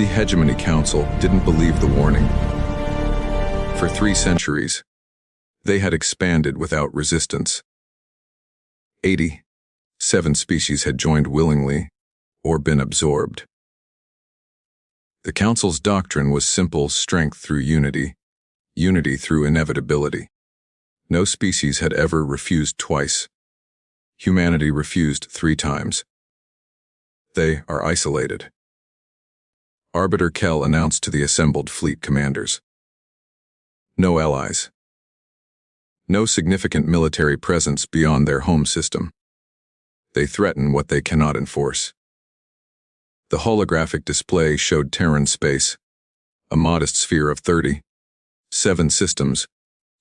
The Hegemony Council didn't believe the warning. For 3 centuries, they had expanded without resistance. 87 species had joined willingly or been absorbed. The Council's doctrine was simple: strength through unity, unity through inevitability. No species had ever refused twice. Humanity refused 3 times. They are isolated. Arbiter Kell announced to the assembled fleet commanders. No allies. No significant military presence beyond their home system. They threaten what they cannot enforce. The holographic display showed Terran space, a modest sphere of 37 systems,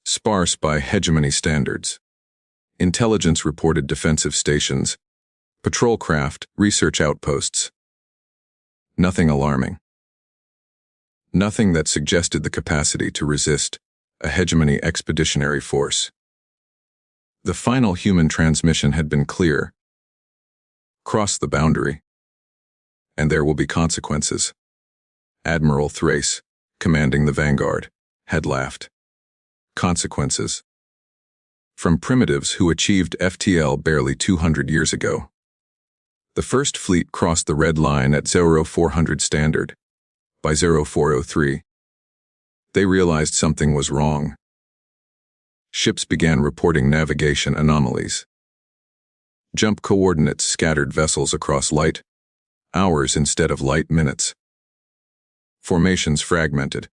sparse by hegemony standards. Intelligence reported defensive stations, patrol craft, research outposts. Nothing alarming. Nothing that suggested the capacity to resist a hegemony expeditionary force. The final human transmission had been clear. Cross the boundary, and there will be consequences. Admiral Thrace, commanding the Vanguard, had laughed. Consequences. From primitives who achieved FTL barely 200 years ago. The first fleet crossed the red line at 0400 standard. By 0403, they realized something was wrong. Ships began reporting navigation anomalies. Jump coordinates scattered vessels across light hours instead of light minutes. Formations fragmented.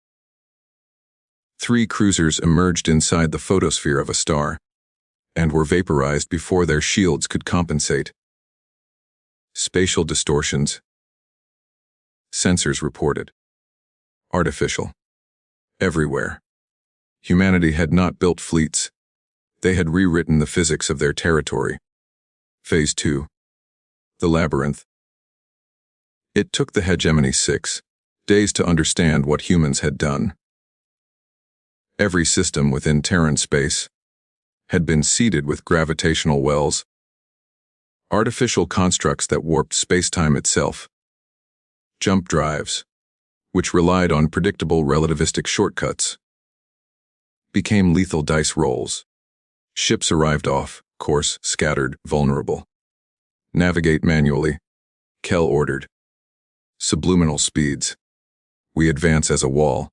3 cruisers emerged inside the photosphere of a star and were vaporized before their shields could compensate. Spatial distortions. Sensors reported. Artificial. Everywhere. Humanity had not built fleets. They had rewritten the physics of their territory. Phase 2. The Labyrinth. It took the Hegemony 6 days to understand what humans had done. Every system within Terran space had been seeded with gravitational wells, artificial constructs that warped spacetime itself. Jump drives, which relied on predictable relativistic shortcuts, became lethal dice rolls. Ships arrived off course, scattered, vulnerable. Navigate manually, Kell ordered. Subliminal speeds. We advance as a wall.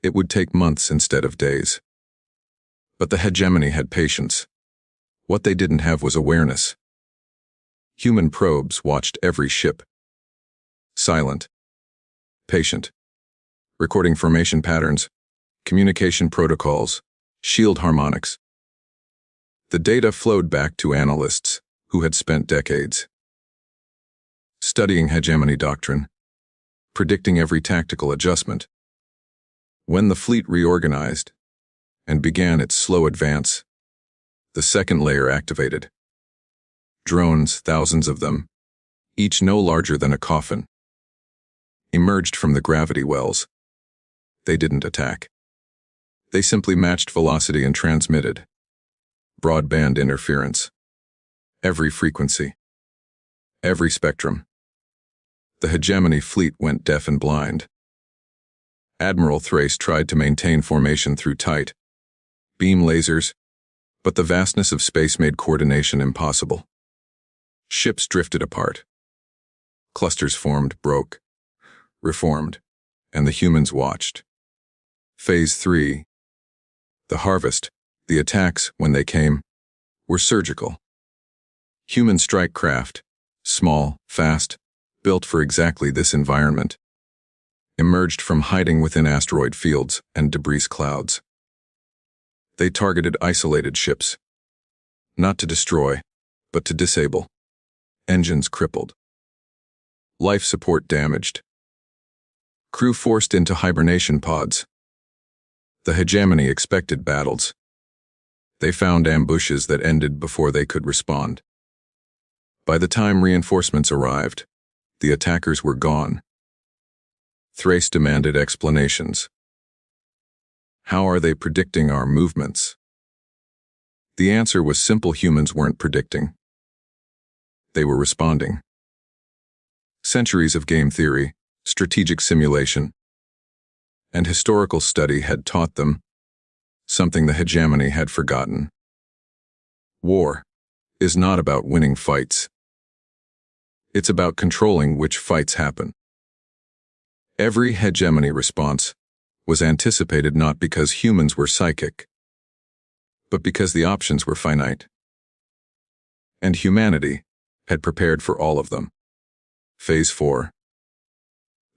It would take months instead of days. But the Hegemony had patience. What they didn't have was awareness. Human probes watched every ship. Silent. Patient. Recording formation patterns, communication protocols, shield harmonics. The data flowed back to analysts who had spent decades studying hegemony doctrine, predicting every tactical adjustment. When the fleet reorganized and began its slow advance, the second layer activated. Drones, thousands of them, each no larger than a coffin, emerged from the gravity wells. They didn't attack. They simply matched velocity and transmitted. Broadband interference. Every frequency. Every spectrum. The Hegemony fleet went deaf and blind. Admiral Thrace tried to maintain formation through tight beam lasers, but the vastness of space made coordination impossible. Ships drifted apart. Clusters formed, broke, reformed, and the humans watched. Phase 3. The harvest, the attacks, when they came, were surgical. Human strike craft, small, fast, built for exactly this environment, emerged from hiding within asteroid fields and debris clouds. They targeted isolated ships, not to destroy, but to disable. Engines crippled. Life support damaged. Crew forced into hibernation pods. The Hegemony expected battles. They found ambushes that ended before they could respond. By the time reinforcements arrived, the attackers were gone. Thrace demanded explanations. How are they predicting our movements? The answer was simple: humans weren't predicting. They were responding. Centuries of game theory, strategic simulation, and historical study had taught them something the hegemony had forgotten. War is not about winning fights. It's about controlling which fights happen. Every hegemony response was anticipated not because humans were psychic, but because the options were finite. And humanity had prepared for all of them. Phase 4.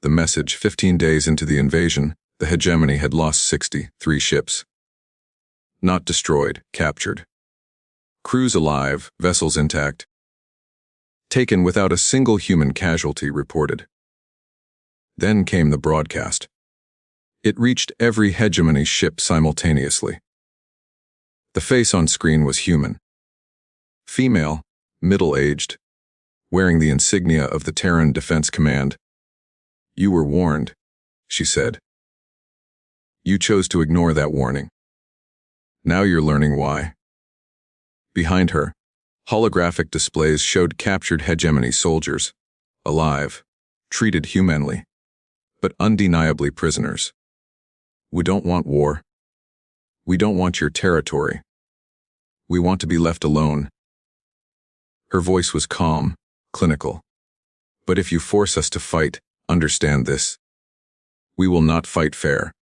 The message: 15 days into the invasion, the hegemony had lost 63 ships. Not destroyed, captured. Crews alive, vessels intact. Taken without a single human casualty reported. Then came the broadcast. It reached every hegemony ship simultaneously. The face on screen was human. Female, middle-aged, wearing the insignia of the Terran Defense Command. "You were warned," she said. "You chose to ignore that warning. Now you're learning why." Behind her, holographic displays showed captured hegemony soldiers, alive, treated humanly, but undeniably prisoners. "We don't want war. We don't want your territory. We want to be left alone." Her voice was calm, clinical. "But if you force us to fight, understand this. We will not fight fair.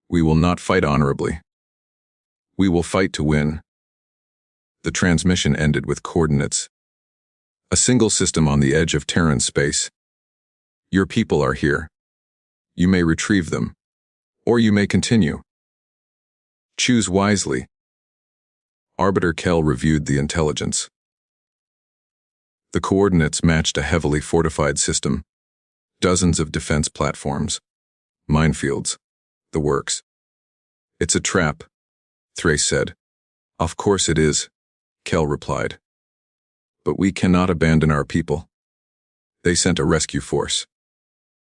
We will not fight honorably. We will fight to win." The transmission ended with coordinates. A single system on the edge of Terran space. "Your people are here. You may retrieve them, or you may continue. Choose wisely." Arbiter Kell reviewed the intelligence. The coordinates matched a heavily fortified system. Dozens of defense platforms. Minefields. The works. "It's a trap," Thrace said. "Of course it is," Kell replied. "But we cannot abandon our people." They sent a rescue force.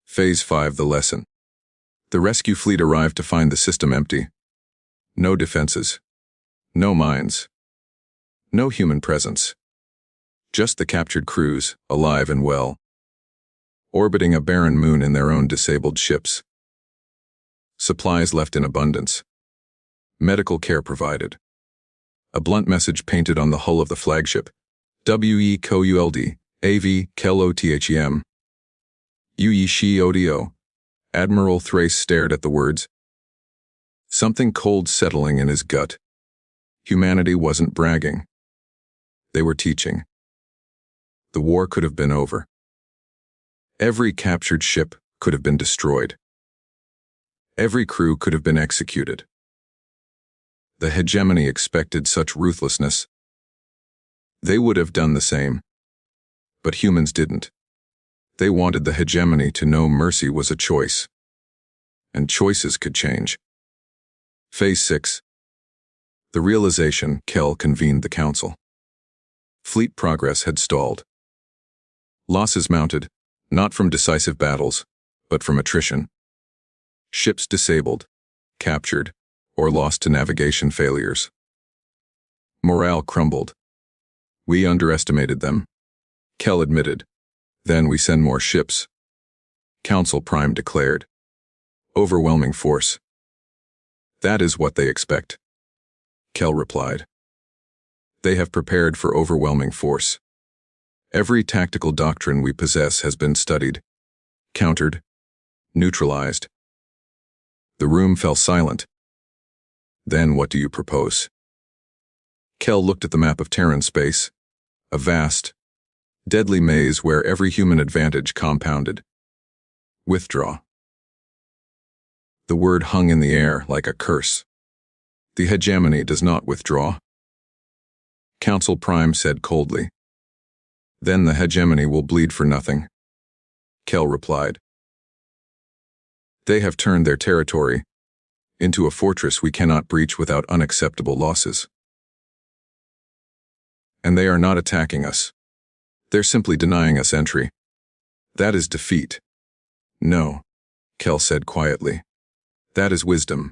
Phase 5. The lesson. The rescue fleet arrived to find the system empty. No defenses. No mines. No human presence. Just the captured crews, alive and well, orbiting a barren moon in their own disabled ships. Supplies left in abundance. Medical care provided. A blunt message painted on the hull of the flagship: "W.E. COULD, A.V. KELOTHEM. U.E. SHI-ODO. Admiral Thrace stared at the words. Something cold settling in his gut. Humanity wasn't bragging. They were teaching. The war could have been over. Every captured ship could have been destroyed. Every crew could have been executed. The hegemony expected such ruthlessness. They would have done the same. But humans didn't. They wanted the hegemony to know mercy was a choice. And choices could change. Phase 6. The realization. Kell convened the council. Fleet progress had stalled. Losses mounted, not from decisive battles, but from attrition. Ships disabled, captured, or lost to navigation failures. Morale crumbled. "We underestimated them," Kell admitted. "Then we send more ships." Council Prime declared. "Overwhelming force." "That is what they expect," Kell replied. "They have prepared for overwhelming force. Every tactical doctrine we possess has been studied, countered, neutralized." The room fell silent. "Then what do you propose?" Kell looked at the map of Terran space, a vast, deadly maze where every human advantage compounded. "Withdraw." The word hung in the air like a curse. The hegemony does not withdraw. Council Prime said coldly. "Then the hegemony will bleed for nothing," Kell replied. "They have turned their territory into a fortress we cannot breach without unacceptable losses. And they are not attacking us. They're simply denying us entry. That is defeat." "No," Kell said quietly. "That is wisdom.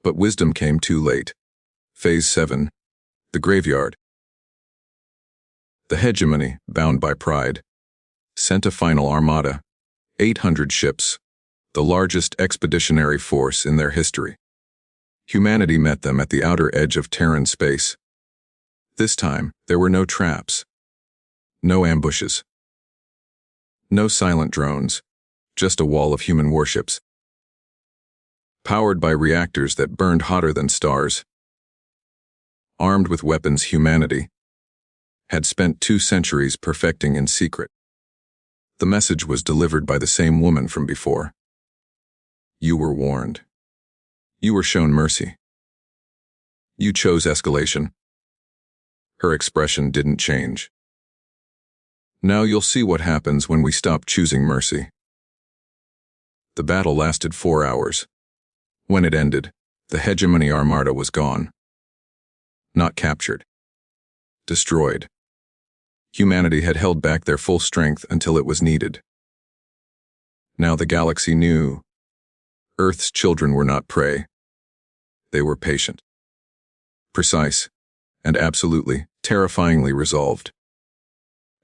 But wisdom came too late." Phase 7. The graveyard. The hegemony, bound by pride, sent a final armada, 800 ships, the largest expeditionary force in their history. Humanity met them at the outer edge of Terran space. This time, there were no traps, no ambushes, no silent drones, just a wall of human warships. Powered by reactors that burned hotter than stars, armed with weapons humanity had spent 2 centuries perfecting in secret. The message was delivered by the same woman from before. You were warned. You were shown mercy. You chose escalation. Her expression didn't change. Now you'll see what happens when we stop choosing mercy. The battle lasted 4 hours. When it ended, the hegemony armada was gone. Not captured. Destroyed. Humanity had held back their full strength until it was needed. Now the galaxy knew. Earth's children were not prey. They were patient, precise, and absolutely, terrifyingly resolved.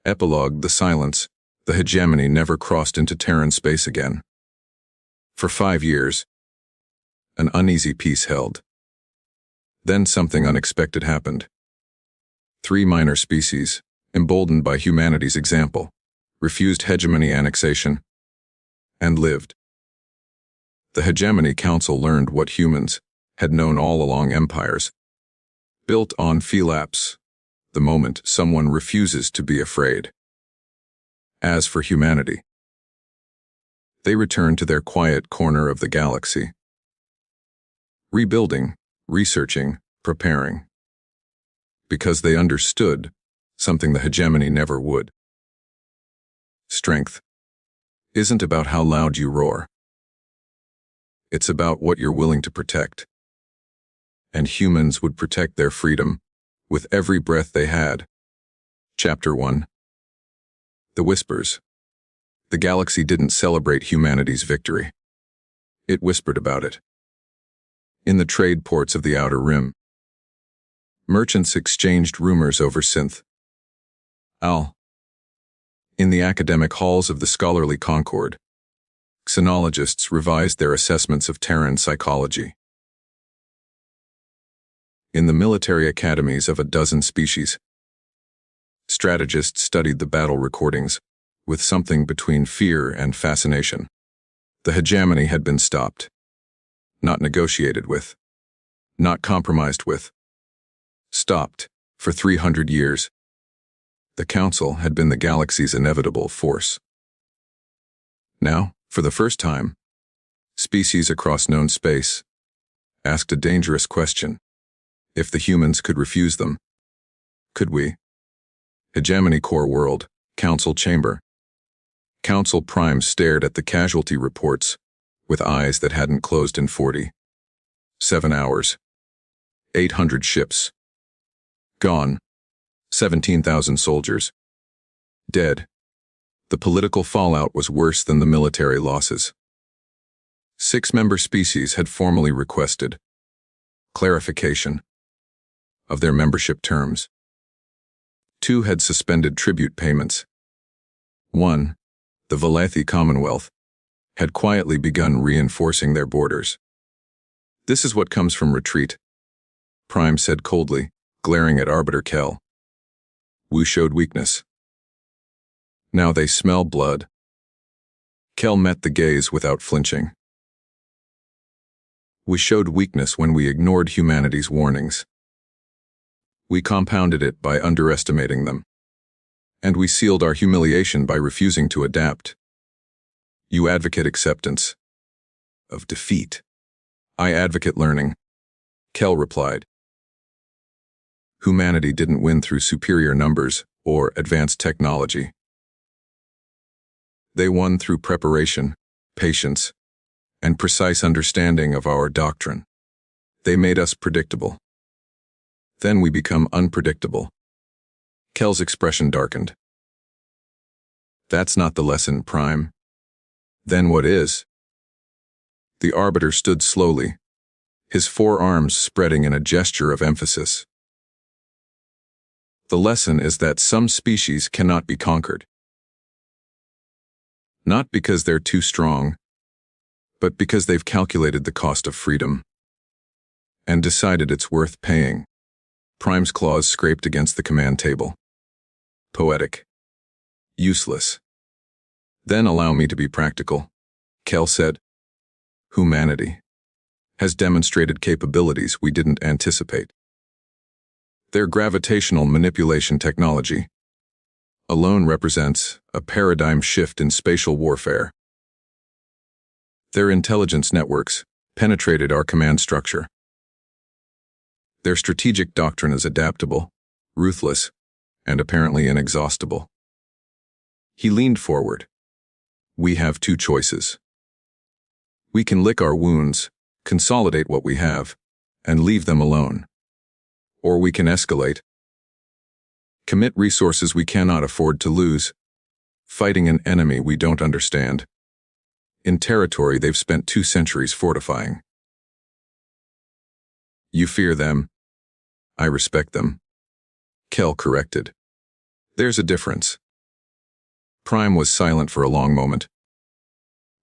Epilogue: the silence. The hegemony never crossed into Terran space again. For 5 years, an uneasy peace held. Then something unexpected happened. 3 minor species, emboldened by humanity's example, refused hegemony annexation and lived. The Hegemony Council learned what humans had known all along: empires built on phelapse, the moment someone refuses to be afraid. As for humanity, they returned to their quiet corner of the galaxy, rebuilding, researching, preparing, because they understood something the hegemony never would. Strength isn't about how loud you roar. It's about what you're willing to protect. And humans would protect their freedom with every breath they had. Chapter 1. The Whispers. The galaxy didn't celebrate humanity's victory. It whispered about it. In the trade ports of the Outer Rim, merchants exchanged rumors over synth. In the academic halls of the scholarly Concord, xenologists revised their assessments of Terran psychology. In the military academies of a dozen species, strategists studied the battle recordings with something between fear and fascination. The hegemony had been stopped, not negotiated with, not compromised with. Stopped for 300 years. The Council had been the galaxy's inevitable force. Now, for the first time, species across known space asked a dangerous question. If the humans could refuse them, could we? Hegemony Core World, Council Chamber. Council Prime stared at the casualty reports with eyes that hadn't closed in 47 hours. 800 ships. Gone. 17,000 soldiers. Dead. The political fallout was worse than the military losses. 6 member species had formally requested clarification of their membership terms. 2 had suspended tribute payments. 1, the Valathi Commonwealth, had quietly begun reinforcing their borders. This is what comes from retreat, Prime said coldly, glaring at Arbiter Kell. Wu showed weakness. Now they smell blood. Kell met the gaze without flinching. We showed weakness when we ignored humanity's warnings. We compounded it by underestimating them. And we sealed our humiliation by refusing to adapt. You advocate acceptance of defeat. I advocate learning, Kell replied. Humanity didn't win through superior numbers or advanced technology. They won through preparation, patience, and precise understanding of our doctrine. They made us predictable. Then we become unpredictable. Kell's expression darkened. That's not the lesson, Prime. Then what is? The Arbiter stood slowly, his forearms spreading in a gesture of emphasis. The lesson is that some species cannot be conquered. Not because they're too strong, but because they've calculated the cost of freedom and decided it's worth paying. Prime's claws scraped against the command table. Poetic. Useless. Then allow me to be practical, Kel said. Humanity has demonstrated capabilities we didn't anticipate. Their gravitational manipulation technology alone represents a paradigm shift in spatial warfare. Their intelligence networks penetrated our command structure. Their strategic doctrine is adaptable, ruthless, and apparently inexhaustible. He leaned forward. We have two choices. We can lick our wounds, consolidate what we have, and leave them alone. Or we can escalate. Commit resources we cannot afford to lose, fighting an enemy we don't understand, in territory they've spent 2 centuries fortifying. You fear them. I respect them. Kel corrected. There's a difference. Prime was silent for a long moment.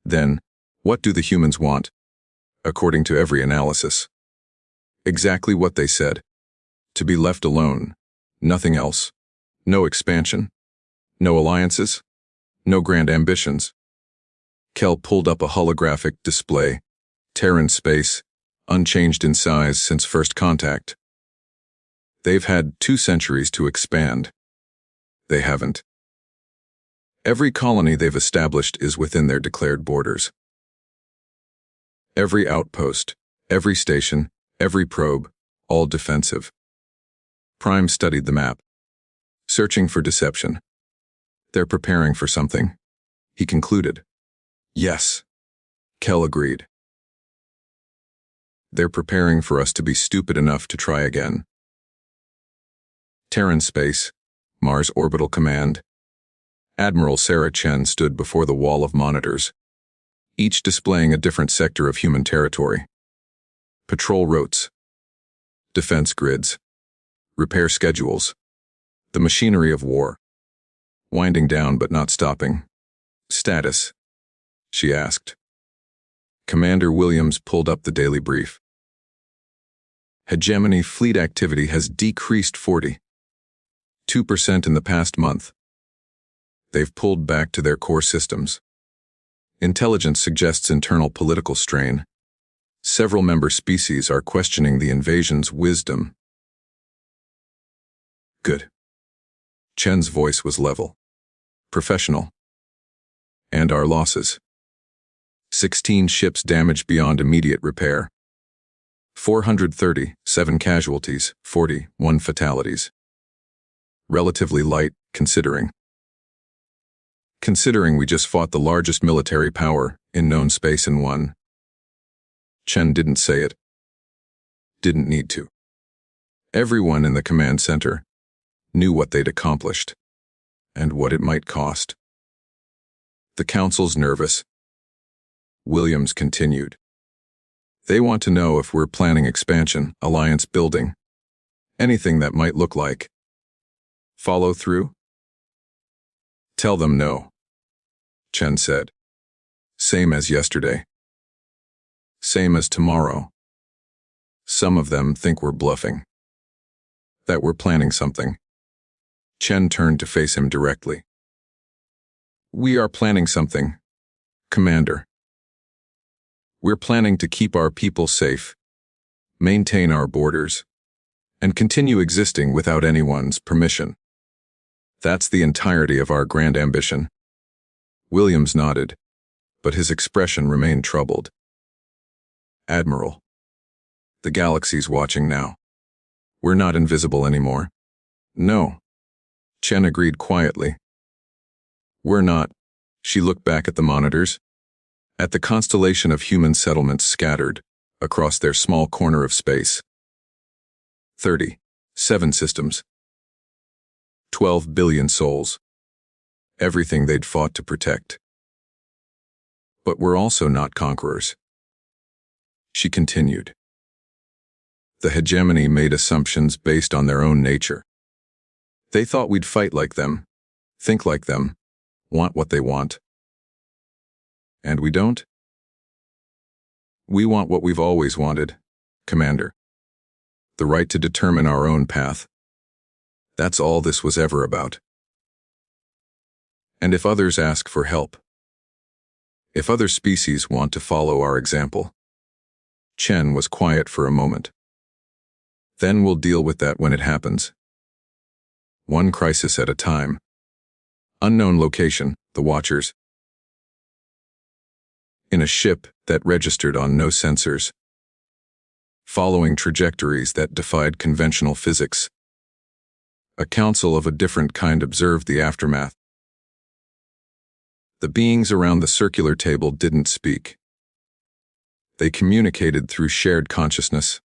Then, what do the humans want? According to every analysis. Exactly what they said. To be left alone. Nothing else. No expansion. No alliances. No grand ambitions. Kel pulled up a holographic display. Terran space, unchanged in size since first contact. They've had 2 centuries to expand. They haven't. Every colony they've established is within their declared borders. Every outpost, every station, every probe, all defensive. Prime studied the map, searching for deception. They're preparing for something, he concluded. Yes, Kel agreed. They're preparing for us to be stupid enough to try again. Terran space, Mars Orbital Command. Admiral Sarah Chen stood before the wall of monitors, each displaying a different sector of human territory. Patrol routes, defense grids, repair schedules, the machinery of war. Winding down but not stopping. Status, she asked. Commander Williams pulled up the daily brief. Hegemony fleet activity has decreased 42% in the past month. They've pulled back to their core systems. Intelligence suggests internal political strain. Several member species are questioning the invasion's wisdom. Good. Chen's voice was level. Professional. And our losses. 16 ships damaged beyond immediate repair. 437 casualties, 41 fatalities. Relatively light, considering we just fought the largest military power in known space and won. Chen didn't say it. Didn't need to. Everyone in the command center knew what they'd accomplished and what it might cost. The council's nervous. Williams continued. They want to know if we're planning expansion, alliance building, anything that might look like follow through. Tell them no, Chen said. Same as yesterday. Same as tomorrow. Some of them think we're bluffing. That we're planning something. Chen turned to face him directly. We are planning something, Commander. We're planning to keep our people safe, maintain our borders, and continue existing without anyone's permission. That's the entirety of our grand ambition. Williams nodded, but his expression remained troubled. Admiral, the galaxy's watching now. We're not invisible anymore. No. Chen agreed quietly. We're not. She looked back at the monitors, at the constellation of human settlements scattered across their small corner of space. 37 systems. 12 billion souls. Everything they'd fought to protect. But we're also not conquerors. She continued. The hegemony made assumptions based on their own nature. They thought we'd fight like them, think like them, want what they want. And we don't? We want what we've always wanted, Commander. The right to determine our own path. That's all this was ever about. And if others ask for help, if other species want to follow our example. Chen was quiet for a moment. Then we'll deal with that when it happens. One crisis at a time. Unknown location, the Watchers. In a ship that registered on no sensors. Following trajectories that defied conventional physics. A council of a different kind observed the aftermath. The beings around the circular table didn't speak. They communicated through shared consciousness.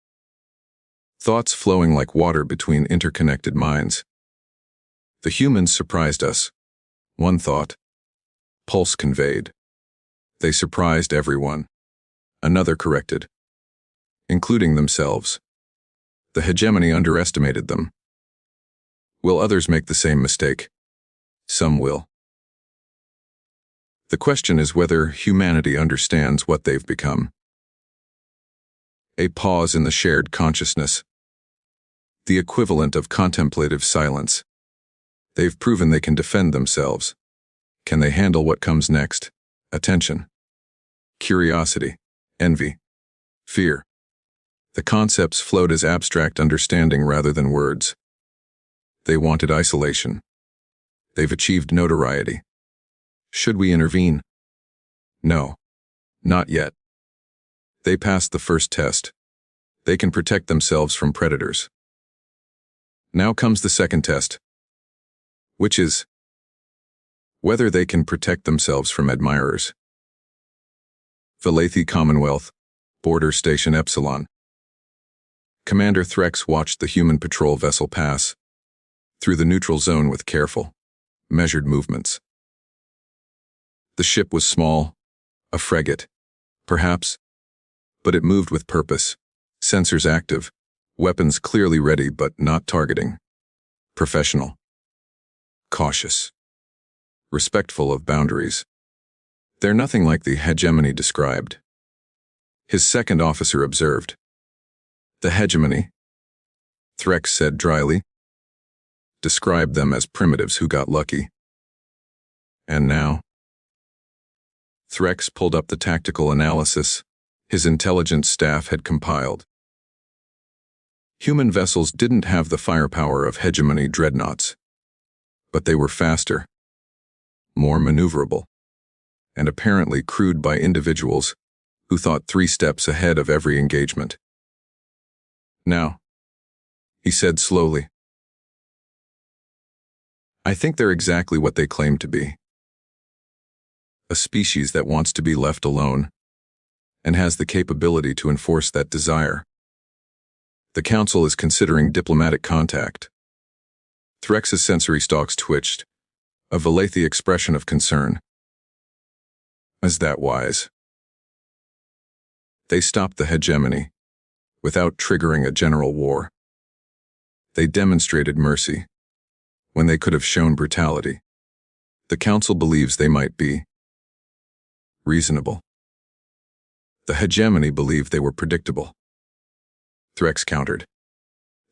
Thoughts flowing like water between interconnected minds. The humans surprised us. One thought. Pulse conveyed. They surprised everyone. Another corrected. Including themselves. The hegemony underestimated them. Will others make the same mistake? Some will. The question is whether humanity understands what they've become. A pause in the shared consciousness. The equivalent of contemplative silence. They've proven they can defend themselves. Can they handle what comes next? Attention. Curiosity. Envy. Fear. The concepts flowed as abstract understanding rather than words. They wanted isolation. They've achieved notoriety. Should we intervene? No. Not yet. They passed the first test. They can protect themselves from predators. Now comes the second test. Which is whether they can protect themselves from admirers. Valathi Commonwealth, Border Station Epsilon. Commander Threx watched the human patrol vessel pass through the neutral zone with careful, measured movements. The ship was small, a frigate, perhaps, but it moved with purpose, sensors active, weapons clearly ready but not targeting, professional, cautious, respectful of boundaries. They're nothing like the hegemony described. His second officer observed. The hegemony, Threx said dryly, described them as primitives who got lucky. And now? Threx pulled up the tactical analysis his intelligence staff had compiled. Human vessels didn't have the firepower of hegemony dreadnoughts, but they were faster, more maneuverable, and apparently crewed by individuals who thought 3 steps ahead of every engagement. Now, he said slowly, I think they're exactly what they claim to be. A species that wants to be left alone and has the capability to enforce that desire. The Council is considering diplomatic contact. Threx's sensory stalks twitched, a Valathi expression of concern. Is that wise? They stopped the hegemony without triggering a general war. They demonstrated mercy when they could have shown brutality. The Council believes they might be reasonable. The hegemony believed they were predictable. Threx countered.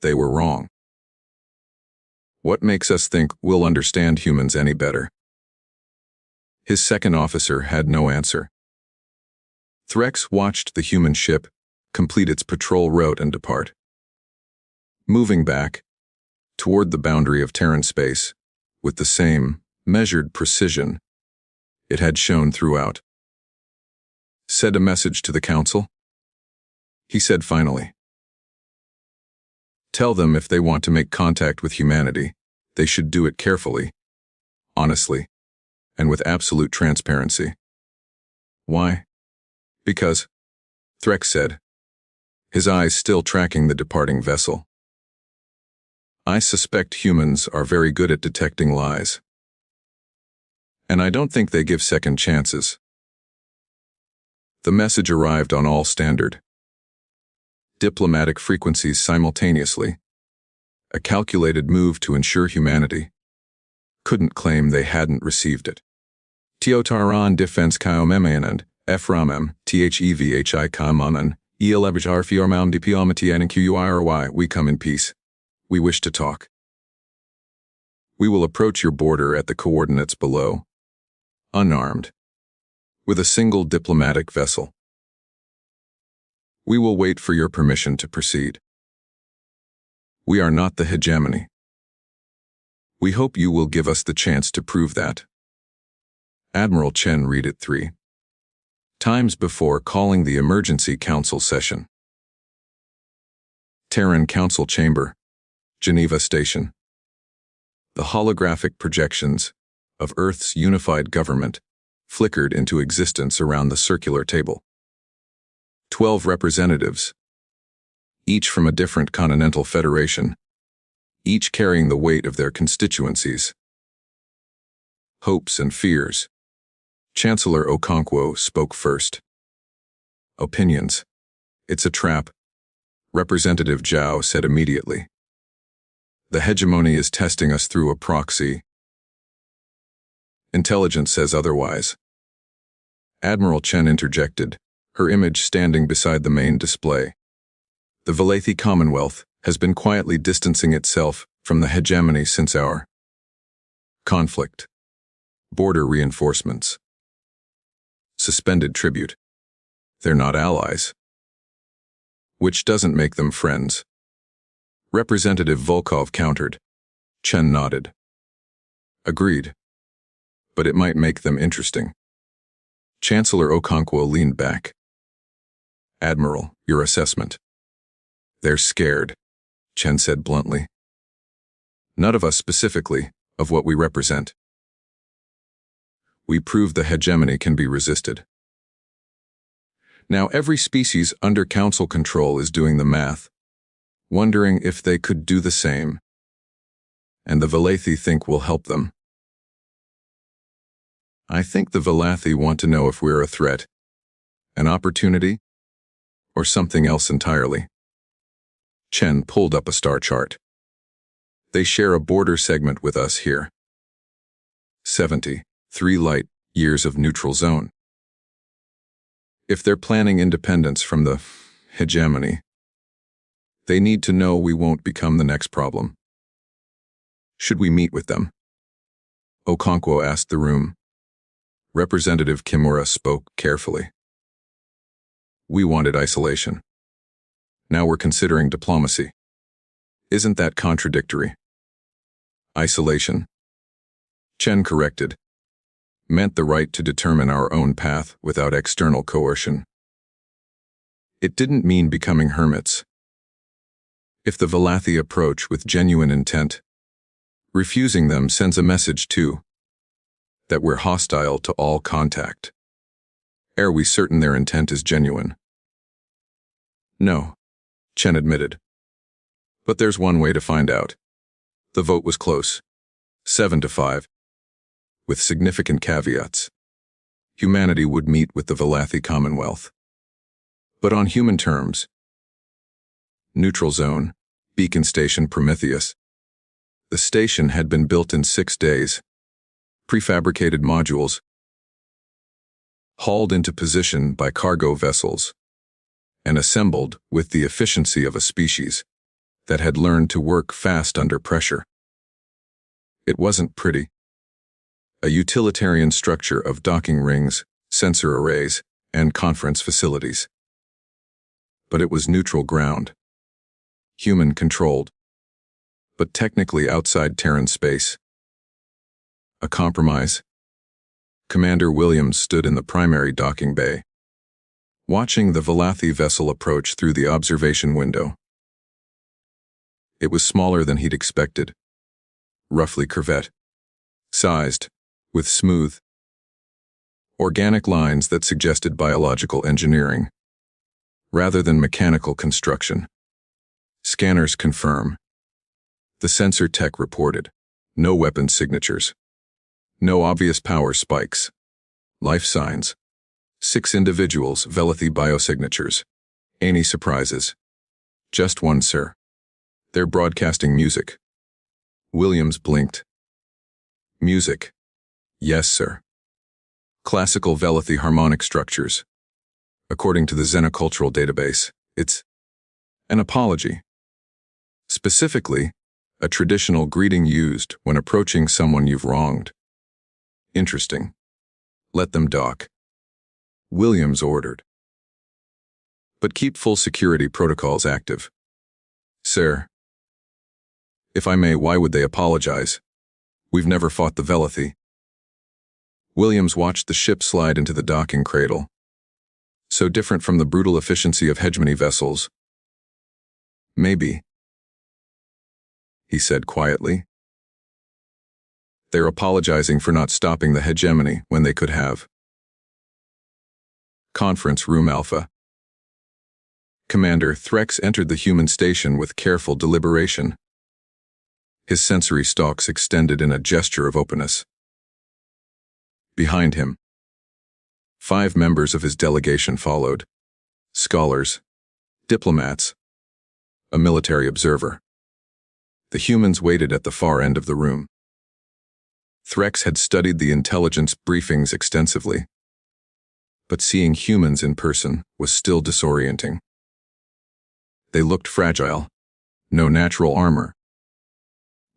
They were wrong. What makes us think we'll understand humans any better? His second officer had no answer. Threx watched the human ship complete its patrol route and depart. Moving back, toward the boundary of Terran space, with the same measured precision it had shown throughout. Said a message to the Council? He said finally. Tell them if they want to make contact with humanity, they should do it carefully, honestly, and with absolute transparency. Why? Because, Threx said, his eyes still tracking the departing vessel. I suspect humans are very good at detecting lies. And I don't think they give second chances. The message arrived on all standard diplomatic frequencies simultaneously. A calculated move to ensure humanity couldn't claim they hadn't received it. Terran defense kaomemanan, Eframem, thevhi kamanan, elebjarfiormam dpiomatian QUIRY, we come in peace. We wish to talk. We will approach your border at the coordinates below, unarmed, with a single diplomatic vessel. We will wait for your permission to proceed. We are not the hegemony. We hope you will give us the chance to prove that. Admiral Chen read it 3 times before calling the emergency council session. Terran Council Chamber, Geneva Station. The holographic projections of Earth's unified government flickered into existence around the circular table. 12 representatives, each from a different continental federation, each carrying the weight of their constituencies, hopes and fears. Chancellor Okonkwo spoke first. Opinions. It's a trap, Representative Zhao said immediately. The hegemony is testing us through a proxy. Intelligence says otherwise. Admiral Chen interjected, her image standing beside the main display. The Valathi Commonwealth has been quietly distancing itself from the hegemony since our conflict. Border reinforcements. Suspended tribute. They're not allies. Which doesn't make them friends. Representative Volkov countered. Chen nodded. Agreed. But it might make them interesting. Chancellor Okonkwo leaned back. Admiral, your assessment. They're scared, Chen said bluntly. None of us specifically, of what we represent. We proved the hegemony can be resisted. Now every species under council control is doing the math, wondering if they could do the same. And the Valathi think we'll help them. I think the Valathi want to know if we're a threat, an opportunity, or something else entirely. Chen pulled up a star chart. They share a border segment with us here. 73 light years of neutral zone. If they're planning independence from the hegemony, they need to know we won't become the next problem. Should we meet with them? Okonkwo asked the room. Representative Kimura spoke carefully. We wanted isolation. Now we're considering diplomacy. Isn't that contradictory? Isolation, Chen corrected, meant the right to determine our own path without external coercion. It didn't mean becoming hermits. If the Valathi approach with genuine intent, refusing them sends a message too, that we're hostile to all contact. Are we certain their intent is genuine? No, Chen admitted. But there's one way to find out. The vote was close, 7-5, with significant caveats. Humanity would meet with the Valathi Commonwealth. But on human terms. Neutral zone, beacon station Prometheus. The station had been built in 6 days. Prefabricated modules, hauled into position by cargo vessels, and assembled with the efficiency of a species that had learned to work fast under pressure. It wasn't pretty. A utilitarian structure of docking rings, sensor arrays, and conference facilities. But it was neutral ground. Human-controlled, but technically outside Terran space. A compromise. Commander Williams stood in the primary docking bay, watching the Valathi vessel approach through the observation window. It was smaller than he'd expected, roughly corvette-sized, with smooth, organic lines that suggested biological engineering, rather than mechanical construction. Scanners confirm. The sensor tech reported, no weapon signatures. No obvious power spikes. Life signs. 6 individuals, Valathi biosignatures. Any surprises? Just one, sir. They're broadcasting music. Williams blinked. Music. Yes, sir. Classical Velethi harmonic structures. According to the Xenocultural database, it's an apology. Specifically, a traditional greeting used when approaching someone you've wronged. Interesting. Let them dock. Williams ordered. But keep full security protocols active. Sir. If I may, why would they apologize? We've never fought the Velethi. Williams watched the ship slide into the docking cradle. So different from the brutal efficiency of hegemony vessels. Maybe, he said quietly. They're apologizing for not stopping the hegemony when they could have. Conference Room Alpha. Commander Threx entered the human station with careful deliberation. His sensory stalks extended in a gesture of openness. Behind him, 5 members of his delegation followed. Scholars, diplomats, a military observer. The humans waited at the far end of the room. Threx had studied the intelligence briefings extensively, but seeing humans in person was still disorienting. They looked fragile, no natural armor,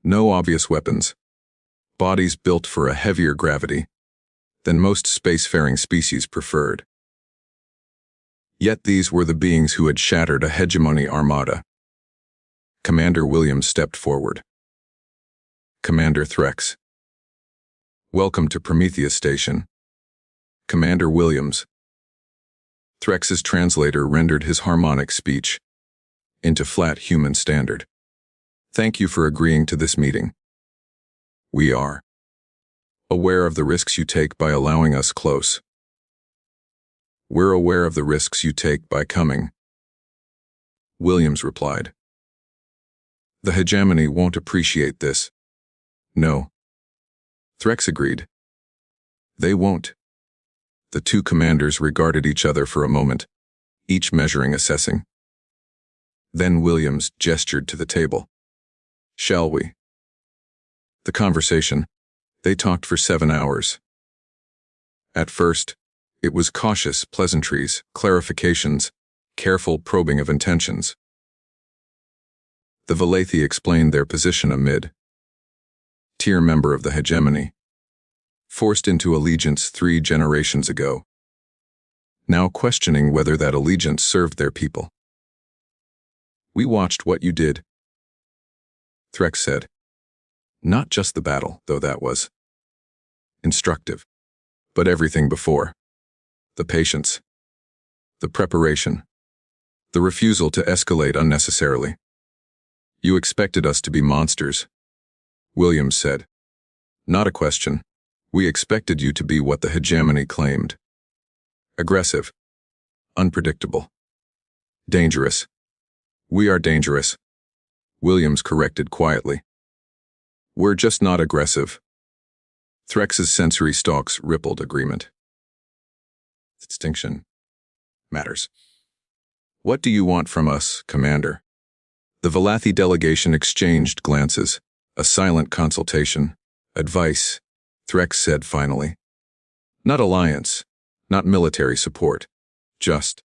no obvious weapons, bodies built for a heavier gravity than most spacefaring species preferred. Yet these were the beings who had shattered a hegemony armada. Commander Williams stepped forward. Commander Threx. Welcome to Prometheus Station. Commander Williams. Threx's translator rendered his harmonic speech into flat human standard. Thank you for agreeing to this meeting. We are aware of the risks you take by allowing us close. We're aware of the risks you take by coming. Williams replied. The hegemony won't appreciate this. No. Threx agreed. They won't. The 2 commanders regarded each other for a moment, each measuring, assessing. Then Williams gestured to the table. Shall we? The conversation. They talked for 7 hours. At first, it was cautious pleasantries, clarifications, careful probing of intentions. The Velethi explained their position amid tier member of the hegemony, forced into allegiance 3 generations ago, now questioning whether that allegiance served their people. We watched what you did, Threx said. Not just the battle, though that was instructive, but everything before. The patience, the preparation, the refusal to escalate unnecessarily. You expected us to be monsters, Williams said. Not a question. We expected you to be what the hegemony claimed. Aggressive, unpredictable, dangerous. We are dangerous, Williams corrected quietly. We're just not aggressive. Threx's sensory stalks rippled agreement. Distinction matters. What do you want from us, Commander? The Velethi delegation exchanged glances, a silent consultation. Advice, Threx said finally. Not alliance, not military support, just.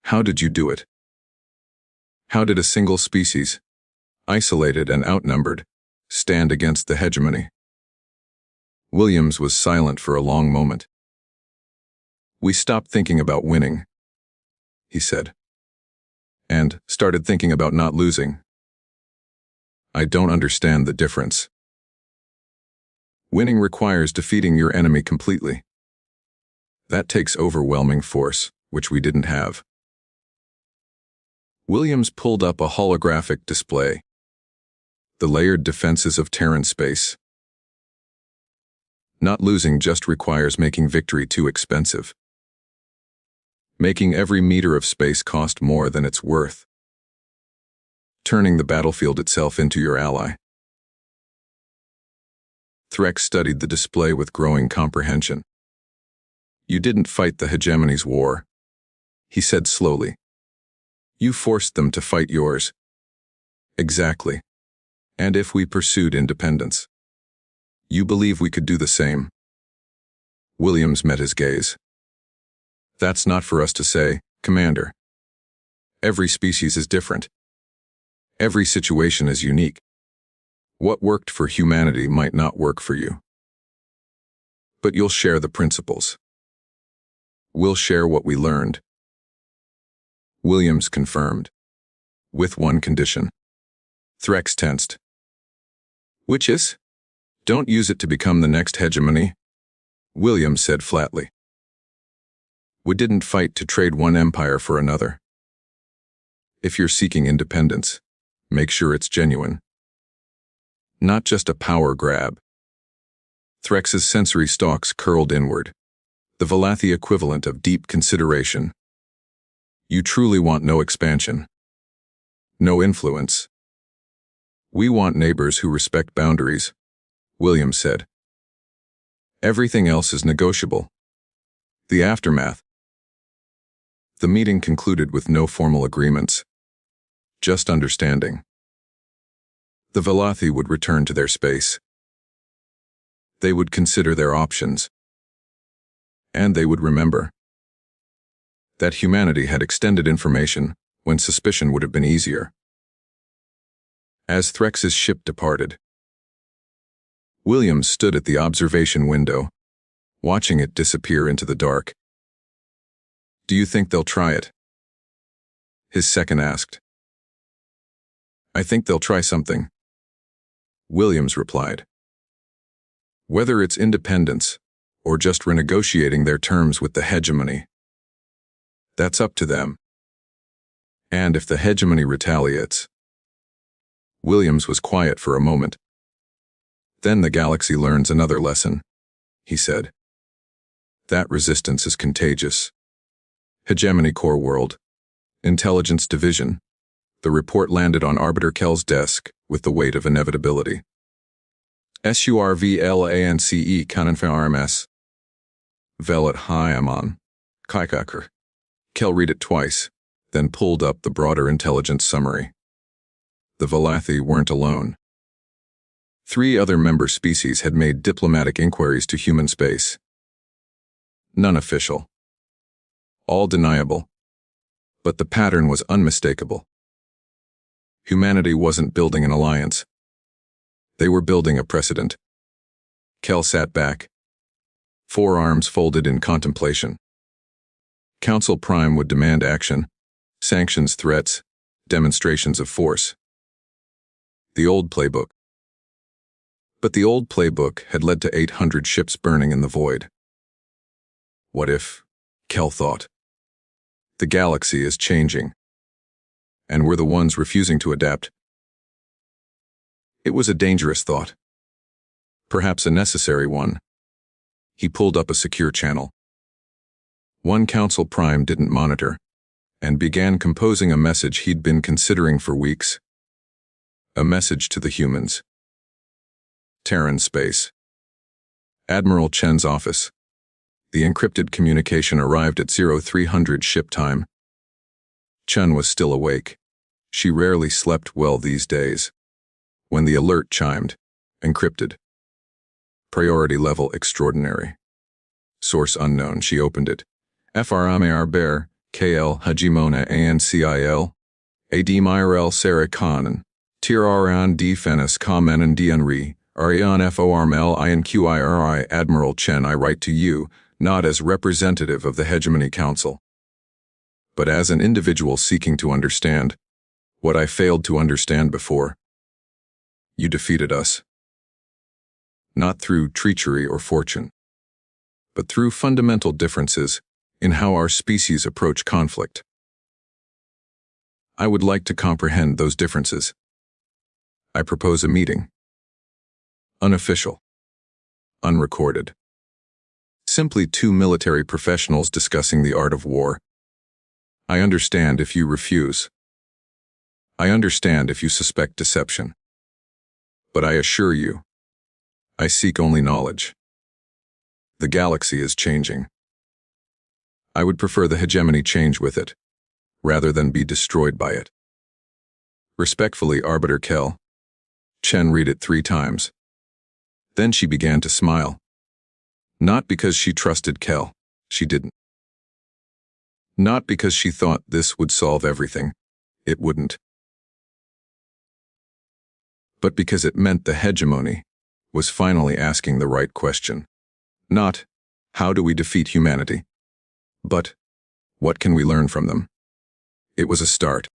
How did you do it? How did a single species, isolated and outnumbered, stand against the hegemony? Williams was silent for a long moment. We stopped thinking about winning, he said, and started thinking about not losing. I don't understand the difference. Winning requires defeating your enemy completely. That takes overwhelming force, which we didn't have. Williams pulled up a holographic display. The layered defenses of Terran space. Not losing just requires making victory too expensive. Making every meter of space cost more than it's worth. Turning the battlefield itself into your ally. Threx studied the display with growing comprehension. You didn't fight the hegemony's war, he said slowly. You forced them to fight yours. Exactly. And if we pursued independence, you believe we could do the same? Williams met his gaze. That's not for us to say, Commander. Every species is different. Every situation is unique. What worked for humanity might not work for you. But you'll share the principles. We'll share what we learned. Williams confirmed. With one condition. Threx tensed. Which is? Don't use it to become the next hegemony, Williams said flatly. We didn't fight to trade one empire for another. If you're seeking independence, make sure it's genuine. Not just a power grab. Threx's sensory stalks curled inward, the Valathi equivalent of deep consideration. You truly want no expansion. No influence. We want neighbors who respect boundaries, Williams said. Everything else is negotiable. The aftermath. The meeting concluded with no formal agreements. Just understanding. The Valathi would return to their space. They would consider their options. And they would remember that humanity had extended information when suspicion would have been easier. As Threx's ship departed, Williams stood at the observation window, watching it disappear into the dark. Do you think they'll try it? His second asked. I think they'll try something, Williams replied. Whether it's independence or just renegotiating their terms with the hegemony, that's up to them. And if the hegemony retaliates. Williams was quiet for a moment. Then the galaxy learns another lesson, he said. That resistance is contagious. Hegemony Core World. Intelligence Division. The report landed on Arbiter Kell's desk with the weight of inevitability. SURVLANCE Kananfa Velat Hi Aman. Kaikakar. Kell read it twice, then pulled up the broader intelligence summary. The Valathi weren't alone. 3 other member species had made diplomatic inquiries to human space. None official. All deniable. But the pattern was unmistakable. Humanity wasn't building an alliance. They were building a precedent. Kell sat back, forearms folded in contemplation. Council Prime would demand action, sanctions, threats, demonstrations of force. The old playbook. But the old playbook had led to 800 ships burning in the void. What if, Kell thought, the galaxy is changing, and we're the ones refusing to adapt? It was a dangerous thought. Perhaps a necessary one. He pulled up a secure channel. One Council Prime didn't monitor, and began composing a message he'd been considering for weeks. A message to the humans. Terran space. Admiral Chen's office. The encrypted communication arrived at 0300 ship time. Chen was still awake. She rarely slept well these days. When the alert chimed, encrypted. Priority level extraordinary. Source unknown. She opened it. FRMAR Bear, KL Hajimona ANCIL. AD Myrel Sarah Khanan. Tiraran D Fenis Kamenan D Henri. Ariane FORML INQIRI. Admiral Chen, I write to you, not as representative of the Hegemony Council, but as an individual seeking to understand what I failed to understand before. You defeated us. Not through treachery or fortune, but through fundamental differences in how our species approach conflict. I would like to comprehend those differences. I propose a meeting. Unofficial. Unrecorded. Simply 2 military professionals discussing the art of war. I understand if you refuse. I understand if you suspect deception. But I assure you, I seek only knowledge. The galaxy is changing. I would prefer the hegemony change with it, rather than be destroyed by it. Respectfully, Arbiter Kell. Chen read it 3 times. Then she began to smile. Not because she trusted Kel. She didn't. Not because she thought this would solve everything. It wouldn't. But because it meant the hegemony was finally asking the right question. Not, how do we defeat humanity? But, what can we learn from them? It was a start.